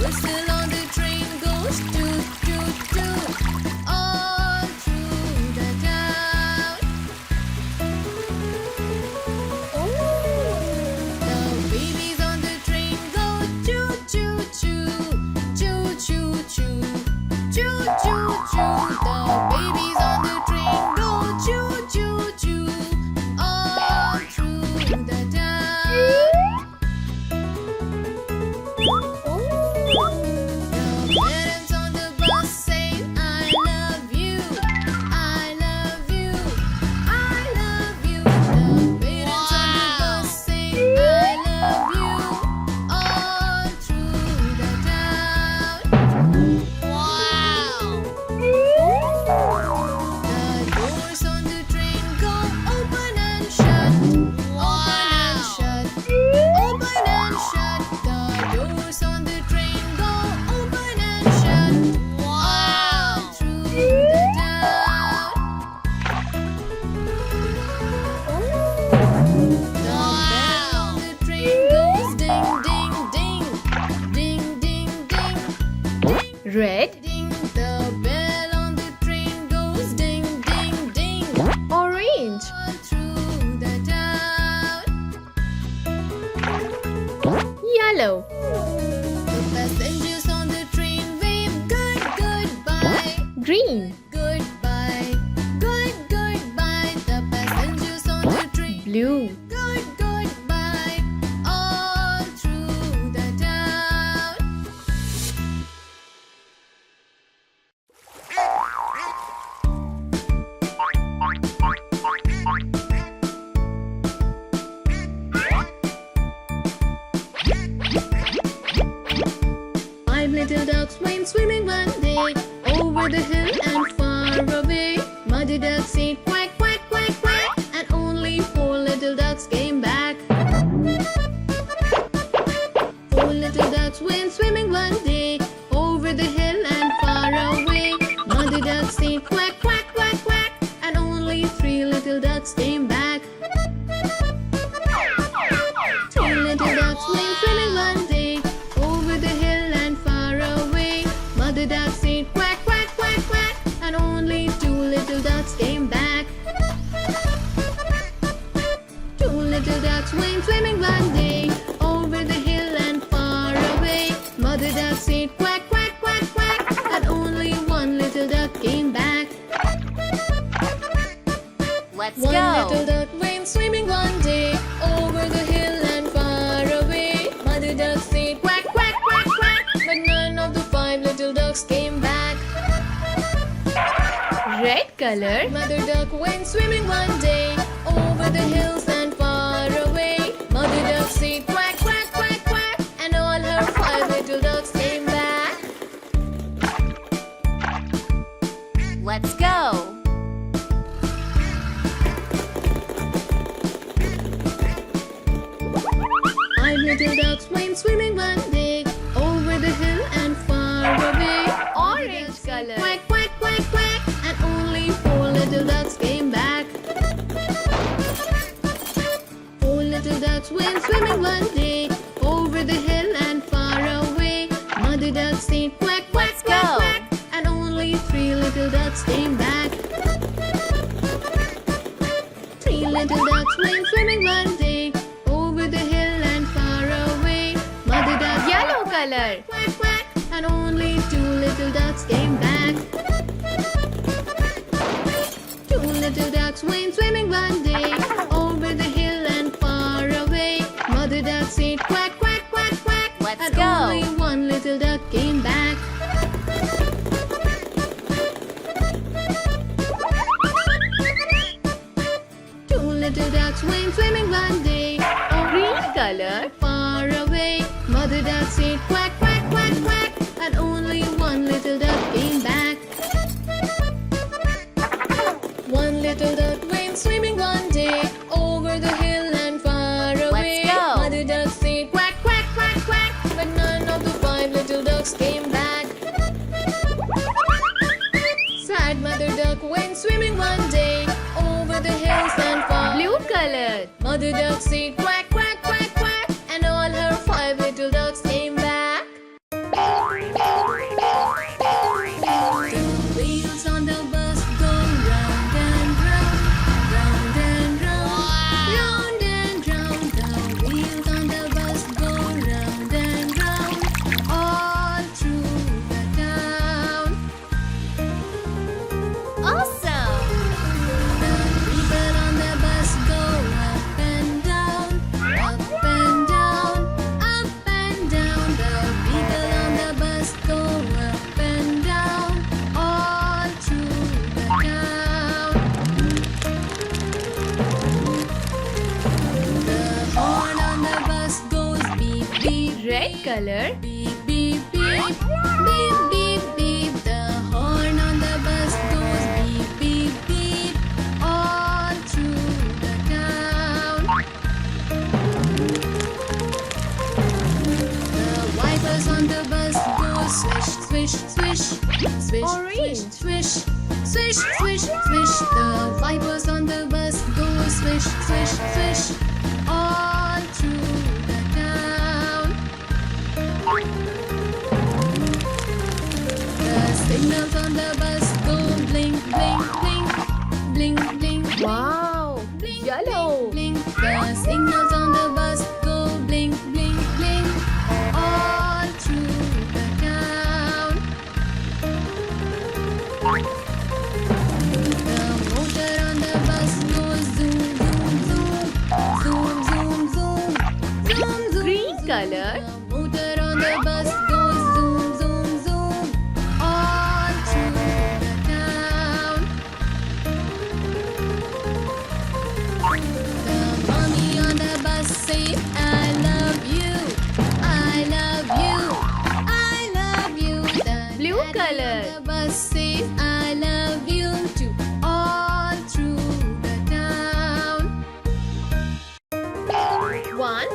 whistle on the train goes toot toot toot all through the town. The babies on the train go choo choo choo choo choo choo choo choo choo. The babies on the train go choo choo choo all through the town. The parents on the bus say, I love you, I love you, I love you. The parents on the bus say, I love you all through the town. Wow! The doors on the train go open and shut, open and shut, open and shut. The doors on the train go open and shut, all through the town. The bell on the train goes ding ding ding, ding ding ding, ding. Red, Ding, the bell on the train goes ding, ding, ding, orange, all through the town. yellow, The passengers on the train wave good, goodbye, green, goodbye, good, goodbye. The passengers on the train blue, good, goodbye, all through the town. Five little ducks went swimming one day over the hill and far away. Muddy ducks said quack, quack, quack, quack, and only four little ducks came back. Four little ducks went swimming one day over the hill and far away. Muddy ducks said quack, quack, quack, quack, and only three little ducks came back. Three little ducks went swimming one day over the hill and far away. Mother duck said quack, quack, quack, quack, and only two little ducks came back. Two little ducks went swimming one day over the hill and far away. Mother duck said quack, quack, quack, quack, and only one little duck came back. let's One go. little duck went swimming one day over the hill and far away. Mother duck said quack, quack, quack, quack, but none of the five little ducks came back. Red color, Mother duck went swimming one day over the hills and far away. Mother duck said quack, quack, quack, quack, and all her five little ducks came back. let's go. Five little ducks went swimming one day over the hill and far away. Orange color, Quack, quack, quack, quack, and only four little ducks came back. Four little ducks went swimming one day over the hill and far away. Mother duck said quack, quack, Let's quack, go. quack, and only three little ducks came back. Three little ducks went swimming one day over the hill and far away. Mother duck yellow color, quack, quack, and only two little ducks came back. Two little ducks went swimming one day over the hill and far away. Mother duck said quack, quack, quack, quack, Let's and go. only one little duck came back. Two little ducks went swimming one day over green color, far away. Mother duck said quack, quack, quack, quack, and only one little duck came back. One little duck went swimming one day over the hill and far away. Let's go. Mother duck said quack, quack, quack, quack, but none of the five little ducks came back. Sad mother duck went swimming one day over the hills and far. blue color, Mother duck said quack, quack, quack, quack, and all her five little ducks came back. Red color. Beep, beep, beep. Beep, beep, beep. The horn on the bus goes beep, beep, beep. All through the town. The wipers on the bus go swish, swish, swish. Swish, Orange. swish, swish, swish, swish, swish. The wipers on the bus go swish, swish, swish. All through the town. The signals on the bus go blink, blink, blink. Blink, blink, Wow. blink, Yellow. blink, blink. The signals on the bus go blink, blink, blink. All through the town. The motor on the bus goes zoom, zoom, zoom. Zoom, zoom, zoom. Zoom, zoom, Green zoom. color. The motor on the bus goes zoom, zoom, zoom. All through the town. The mommy on the bus say, I love you. I love you. I love you. The Blue daddy color. on the bus says, I love you too. All through the town. 1,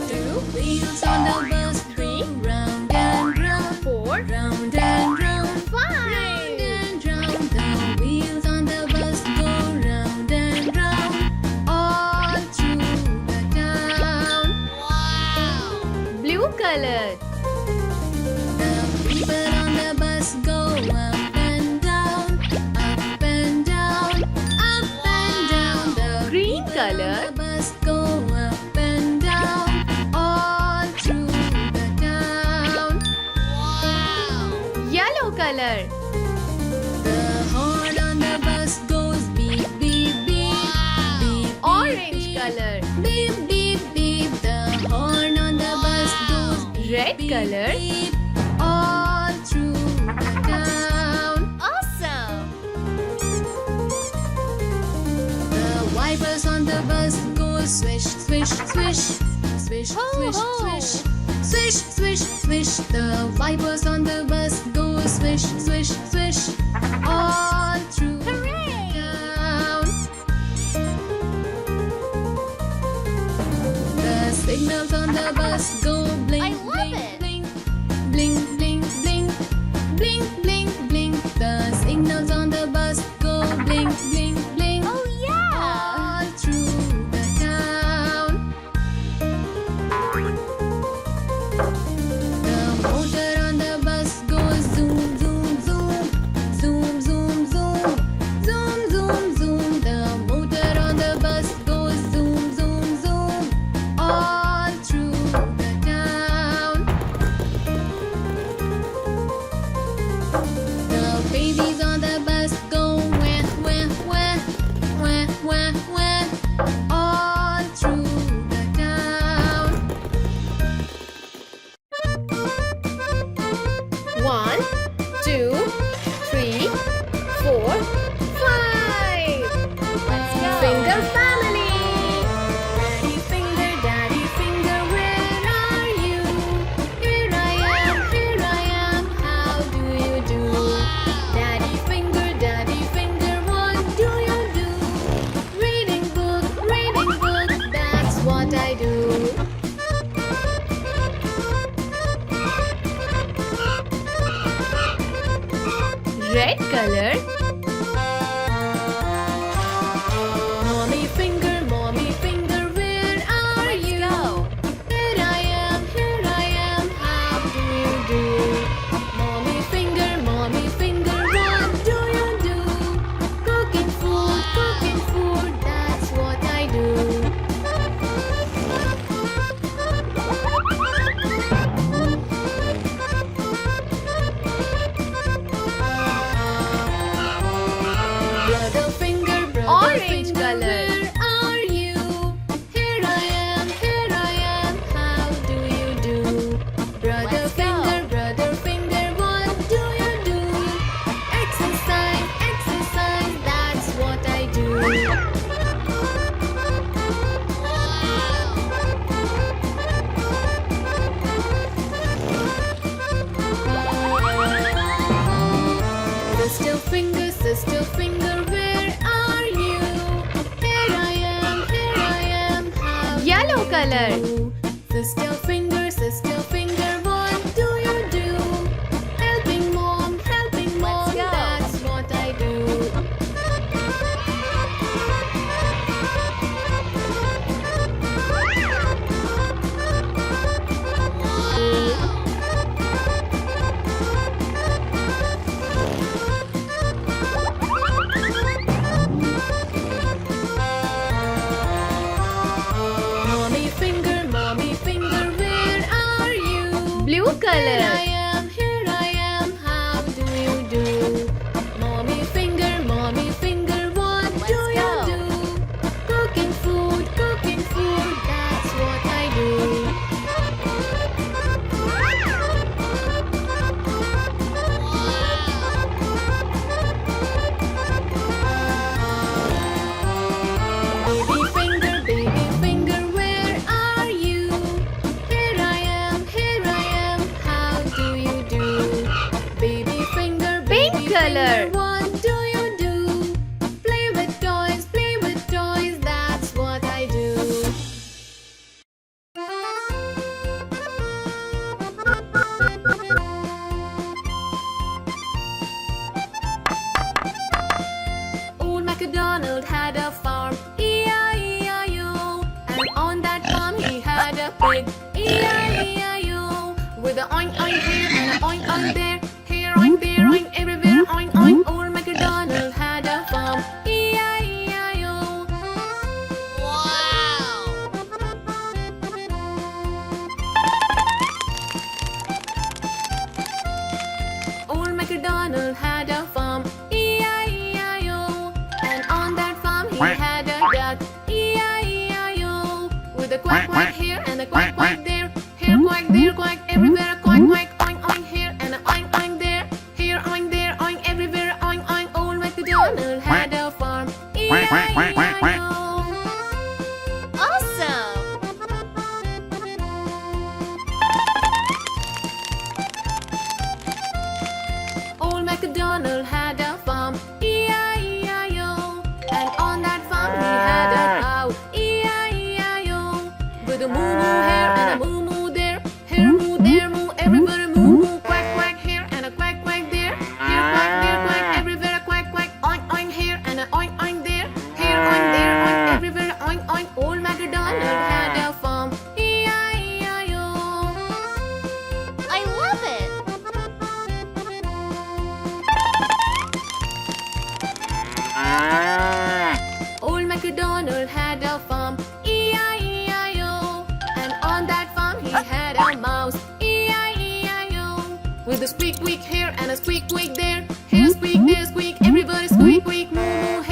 Two wheels on the bus go round and round. 4, Round and round. 5. Round and round. The wheels on the bus go round and round. All through the town. Blue color. The people on the bus go up and down. Up and down. Up and down. The Green people color. on the bus go up and down. All through the town. Yellow color. The horn on the bus goes beep, beep, beep. Beep, Orange beep, color. beep, beep, beep. The horn on the bus goes beep, Red beep, color. beep. All through the town. Awesome. The wipers on the bus go swish, swish, swish. Swish, Ho, swish, ho. swish. Swish, swish, swish. The wipers on the bus go swish, swish, swish. All through Hooray. the town. The signals on the bus go blink, I love blink, it. blink. Blink, blink, blink. Blink, blink, blink. The signals on the bus go blink, blink, blink. Oh yeah. All through the town. The motor on the bus goes zoom, zoom, zoom. Zoom, zoom, zoom. Zoom, zoom, zoom. The motor on the bus goes zoom, zoom, zoom. All through the town. The babies on the bus go wah, wah, wah. Wah, wah, wah. All through the town. 1, 2, 3, 4, 5. Let's go. Finger family. Daddy finger, where are you? Here I am, how do you do? Daddy finger, what do you do? Reading book, that's what I do. Red color. Mommy finger, where are you? Go. Here I am, how do you do? Mommy finger, what do you do? Cooking food, that's what I do. color. Sister finger, what do you do? Helping mom, Let's go. that's what I do. Mommy finger, where are you? Blue Here color. I am, how do you do? Mommy finger, what Let's do you go. do? Cooking food, that's what I do. Baby finger, where are you? Here I am, how do you do? Baby finger, Pink color. what do you do? Play with toys, that's what I do. Old MacDonald had a farm, E-I-E-I-O. And on that farm he had a pig, E-I-E-I-O. With a oink oink here and a oink oink there, here oink there oink everywhere oink oink. Old MacDonald had a farm, E-I-E-I-O. Old MacDonald had a farm, E-I-E-I-O. And on that farm he had a duck, E-I-E-I-O. With a quack quack here and a quack quack there, here quack everywhere a quack quack oink oink here and a oink oink there, here oink there oink everywhere oink oink. Old MacDonald had a farm, E-I-E-I-O. Awesome. Old MacDonald had a farm, E-I-E-I-O. And on that farm he had a cow, E-I-E-I-O. With a moo moo here and a moo moo there, here moo there moo everywhere moo moo. Quack quack here and a quack quack there, here quack there quack everywhere a quack quack. Oink oink here and a oink oink there, here oink there oink everywhere oink oink. Old MacDonald had a farm, E-I-E-I-O. I love it. Old MacDonald had a farm, E-I-E-I-O. And on that farm he had a mouse, E-I-E-I-O. With a squeak squeak here and a squeak squeak there, here squeak there squeak, everybody squeak squeak, moo moo